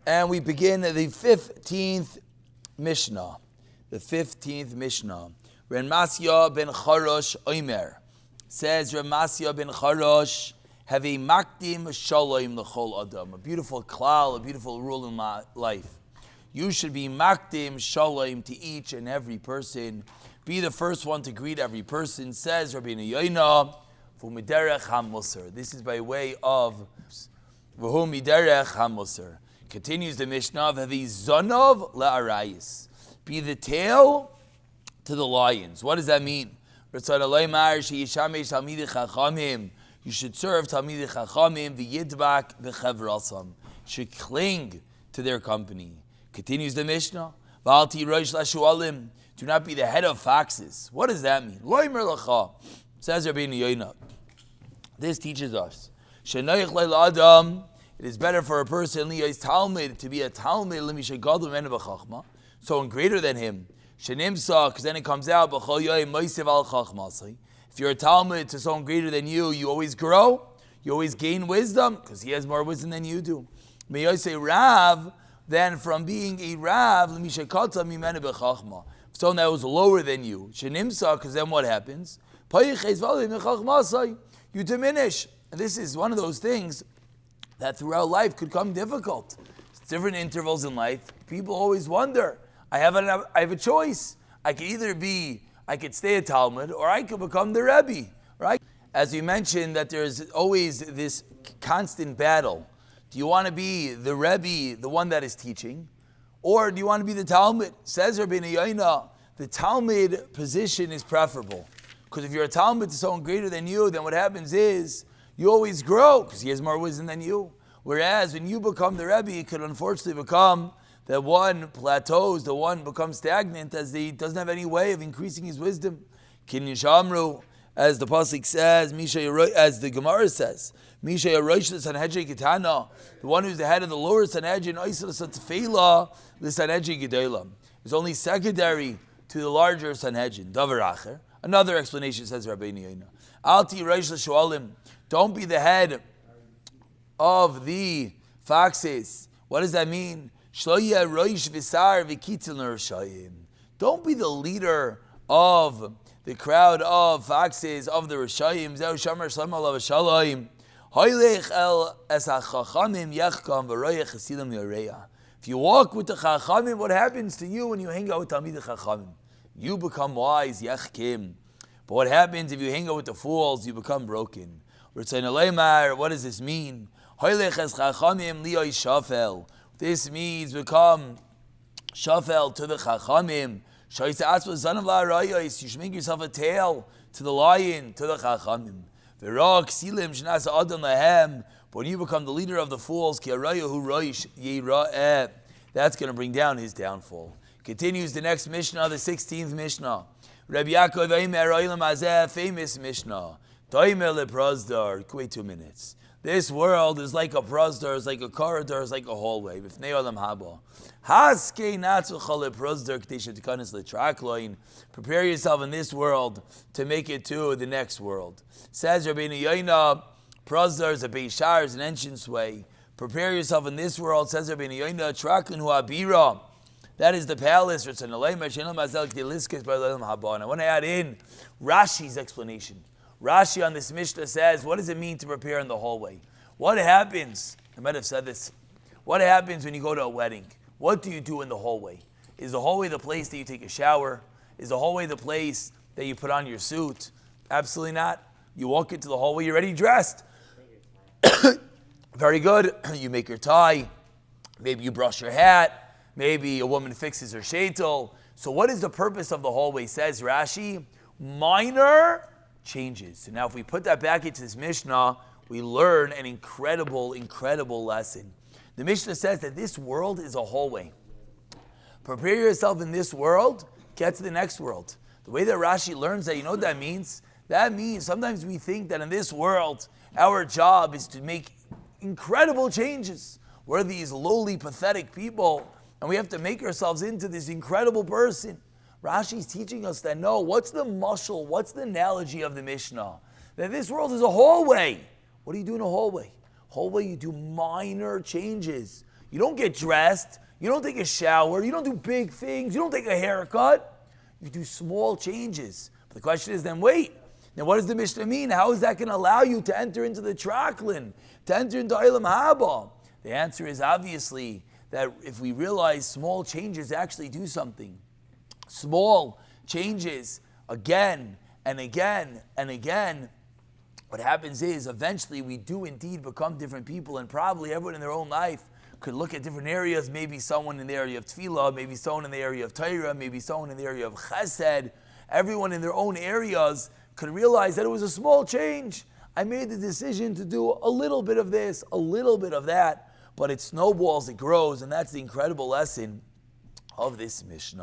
And we begin the 15th Mishnah. The 15th Mishnah. Ramasya ben Charosh Omer says, Ramasya ben Charosh have a makdim shalom l'chol adam. A beautiful klal, a beautiful rule in life. You should be makdim shalom to each and every person. Be the first one to greet every person. Says Rabbeinu Yoina, v'umiderech hamusar. This is by way of v'umiderech hamusar. Continues the Mishnah, V'avi zonov la'arayis. Be the tail to the lions. What does that mean? You should serve Talmidei Chachamim v'yidbak b'chevrasam. Should cling to their company. Continues the Mishnah, V'al ti rosh lashualim. Do not be the head of foxes. What does that mean? Loimer lacha. Says Rabbeinu Yoina. This teaches us. Shenoich leil adam. It is better for a person to be a talmid, someone greater than him. Because then it comes out, if you're a talmid to someone greater than you always grow, you always gain wisdom, because he has more wisdom than you do. May I say Rav, then from being a Rav, someone that was lower than you, because then what happens? You diminish. And this is one of those things that throughout life could come difficult. It's different intervals in life. People always wonder, I have a choice. I could stay a Talmud, or I could become the Rebbe, right? As we mentioned, that there's always this constant battle. Do you want to be the Rebbe, the one that is teaching, or do you want to be the Talmud? Says Rabbeinu Yoina, the Talmud position is preferable. Because if you're a Talmud to someone greater than you, then what happens is, you always grow because he has more wisdom than you. Whereas when you become the Rebbe, it could unfortunately become that one plateaus, the one becomes stagnant as he doesn't have any way of increasing his wisdom. Kin Yishamru, as the pasuk says, as the Gemara says, Misha Yerosh l'Sanhedrin Ketana, the one who's the head of the lower Sanhedrin, Oisel Satfela l'Sanhedrin Gedolam, is only secondary to the larger Sanhedrin. Davar Acher. Another explanation says Rabbeinu Yoina. Alti Rosh l'Shualim. Don't be the head of the foxes. What does that mean? Don't be the leader of the crowd of foxes, of the Rishayim. If you walk with the Chachamim, what happens to you when you hang out with Talmidei Chachamim? You become wise, Yechkim. But what happens if you hang out with the fools? You become broken. What does this mean? This means become shafel to the chachamim. You should make yourself a tail to the lion, to the chachamim. But when you become the leader of the fools, that's going to bring down his downfall. Continues the next Mishnah, the 16th Mishnah. Rabbi Yaakov, famous Mishnah. Wait 2 minutes. This world is like a prazdar, is like a corridor, is like a hallway. Prepare yourself in this world to make it to the next world. Says Rabbeinu Yoina, prazdar is a beishar, is an entranceway. Prepare yourself in this world, says Rabbeinu Yoina, traklin hu abira. That is the palace. I want to add in Rashi's explanation. Rashi on this Mishnah says, what does it mean to prepare in the hallway? What happens? I might have said this. What happens when you go to a wedding? What do you do in the hallway? Is the hallway the place that you take a shower? Is the hallway the place that you put on your suit? Absolutely not. You walk into the hallway, you're already dressed. Very good. You make your tie. Maybe you brush your hat. Maybe a woman fixes her sheitel. So what is the purpose of the hallway? Says Rashi, minor changes. So now if we put that back into this Mishnah, we learn an incredible, incredible lesson. The Mishnah says that this world is a hallway. Prepare yourself in this world, get to the next world. The way that Rashi learns that, you know what that means? That means sometimes we think that in this world, our job is to make incredible changes. We're these lowly, pathetic people, and we have to make ourselves into this incredible person. Rashi's teaching us that no, what's the mashal, what's the analogy of the Mishnah? That this world is a hallway. What do you do in a hallway? Hallway, you do minor changes. You don't get dressed. You don't take a shower. You don't do big things. You don't take a haircut. You do small changes. But the question is then, wait. Now what does the Mishnah mean? How is that going to allow you to enter into the Traklin, to enter into Olam Haba? The answer is obviously that if we realize small changes actually do something. Small changes again and again and again. What happens is eventually we do indeed become different people, and probably everyone in their own life could look at different areas, maybe someone in the area of tefillah, maybe someone in the area of Torah, maybe someone in the area of chesed. Everyone in their own areas could realize that it was a small change. I made the decision to do a little bit of this, a little bit of that, but it snowballs, it grows, and that's the incredible lesson of this Mishnah.